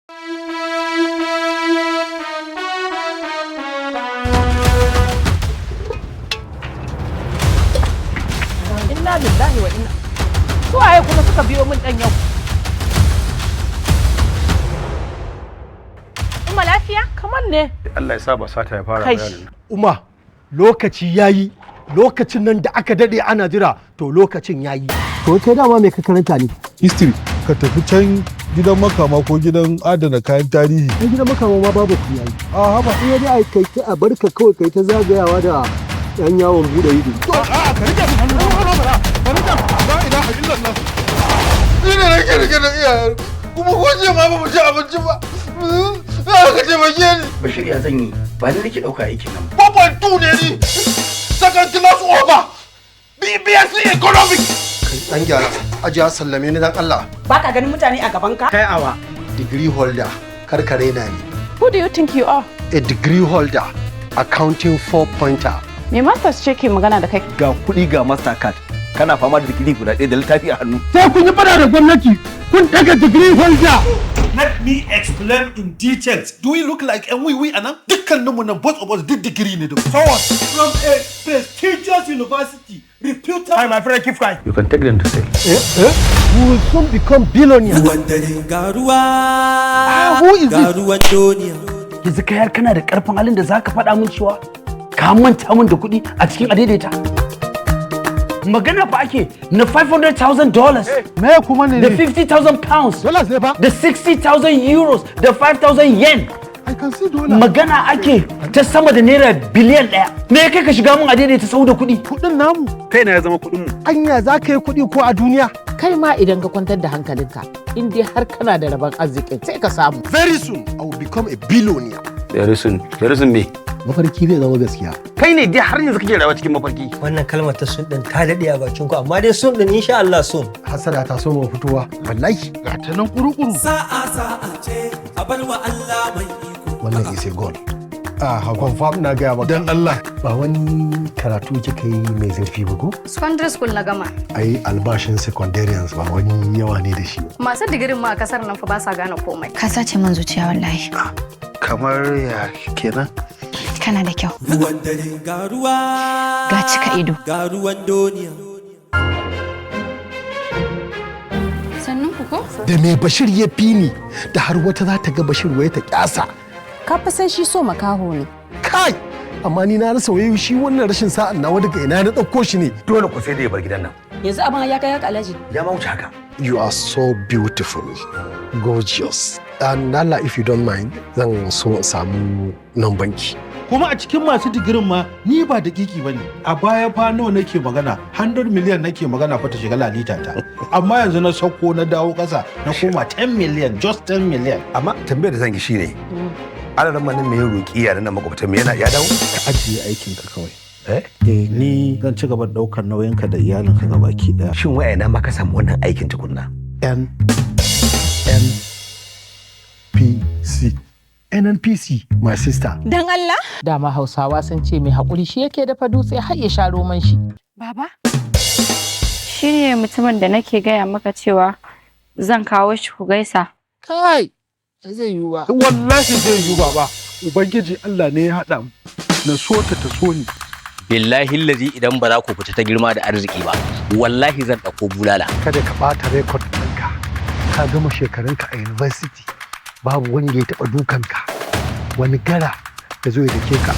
Inna lillahi wa inna. Su waye kuma suka biyo min dan yau? Umma lafiya? Kamar ne. Allah ya sa ba sata ya fara bayanin. Umma, lokaci yayi. Lokacin nan da aka dade ana jira, to lokacin yayi. To kai dama me ka karanta ne? History. Ka tafi can gidan makama ko gidan adana kayan tarihi. Ai gidan makama ma babu ku yayi. A haba iya dai ai kai a barka kawai kai ta zagayawa da yan yawon bude ido. A'a ka rike hannu ba rike la ilaha illallah. Ina nake rike da iyayen kuma ko je ma ba mu ci abinci ba. Ka taimake ni. Bashir ya zan yi ba ni nake dauka aikin nan. 4.2 ne ni. Second class over. BBSc economics. Kai dan gyara. Ajiya sallame ni dan Allah. Baka ganin mutane a gaban ka? Kai awa. Degree holder. Karkare na ni. Who do you think you are? A degree holder. Accounting 4-pointer. Me masters ce ke magana da kai? Ga kuɗi ga Mastercard. Kana fama da digiri guda ɗaya da littafi a hannu. Sai kun yi fada da gwamnati. Kun daga degree holder. Let me explain in details. Do we look like we anan? Dukkaninmu nan both of us did degree ne da. So what? From a prestigious university, reputed. Hi, my friend, keep quiet. You can take them to sale. We will soon become billionaires. Who is this? Yanzu kai har kana da ƙarfin halin da zaka faɗa min cewa ka manta min da kuɗi a cikin adaidaita. Magana fa ake na $500,000 Me kuma ne? da 50,000 pounds Dollars ne fa? da 60,000 euros da 5,000 yen. I can see dollar. Magana ake ta sama da naira biliyan 1. Me kai ka shiga min adaidaita sau da kuɗi? Kuɗin namu. Kai na ya zama kuɗin mu. Anya za ka yi kuɗi ko a duniya? Kai ma idan ka kwantar da hankalinka, in dai har kana da rabon arziki sai ka samu. Very soon, I will become a billionaire. Very soon me. Mafarki zai zama gaskiya. Kai ne dai har yanzu kake rayuwa cikin mafarki. Wannan kalmar ta sun din ta dade a bakin ku amma dai sun din insha Allah sun. Hasada ta so mu fitowa. Wallahi, ga ta nan kuru-kuru. Sa'a ce a bar wa Allah mai iko. Wannan is a god. Confirm na gaya maka. Dan Allah. Ba wani karatu kika yi mai zurfi ba ko? Secondary school na gama. Ai albashin secondarians ba wani yawa ne da shi. Masu digirin ma a kasar nan fa ba sa gane komai. Ka sace min zuciya wallahi. Kamar ya kenan? Kana da kyau. Ruwan dare ga ruwa. Ga cika ido. Ga ruwan duniya. Sannun ku ko? Da me Bashir ya fi ni da har wata za ta ga Bashir waye ta kyasa. Ka fa san shi so makaho ne. Kai! Amma ni na rasa wayo shi wannan rashin sa'an nawa daga ina na ɗauko shi ne. Dole ku sai da ya bar gidan nan. Yanzu abin ya kai haka Alhaji. Ya ma wuce haka. You are so beautiful, gorgeous. And Nala, if you don't mind, zan so samu nambanki. Kuma a cikin masu digirin ma ni ba da kiki bane. A baya fa nawa nake magana? 100 million nake magana fa ta shiga lalita ta. Amma yanzu na sauko na dawo ƙasa na koma 10 million, just 10 million. Amma tambayar da zan yi shine. Alaran manin me ya roki yaran nan makwabtan me yana ya dawo? Ka ajiye aikin ka kawai. Ni zan ci gaba da daukar nauyinka da iyalinka gabaki daya. Shin waya na ma ka samu wannan aikin tukunna? NNPC, my sister. Dan Allah? Dama Hausawa sun ce mai haƙuri shi yake dafa dutse har ya sha roman shi. Baba? Shi ne mutumin da nake gaya maka cewa zan kawo shi ku gaisa. Kai! Zai yiwu ba. Wallahi zai yiwu ba. Ubangiji Allah ne ya haɗa mu. Na so ta so ni. Billahi lazi idan ba za ku fita ta girma da arziki ba, wallahi zan ɗauko bulala. Kada ka ɓata rekod ɗinka. Ka gama shekarunka a university. Babu wanda ya taɓa dukanka. Wani gara da zo ya dake ka.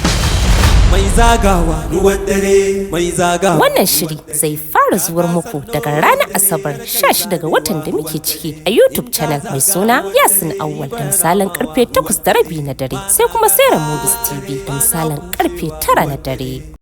Mai zagawa ruwan dare mai zagawa. Wannan shiri zai fara zuwar muku daga ranar Asabar 16 ga watan da muke ciki a YouTube channel mai suna Yasin Awwal da misalin karfe 8:30 na dare sai kuma Sera Movies TV da misalin karfe 9 na dare.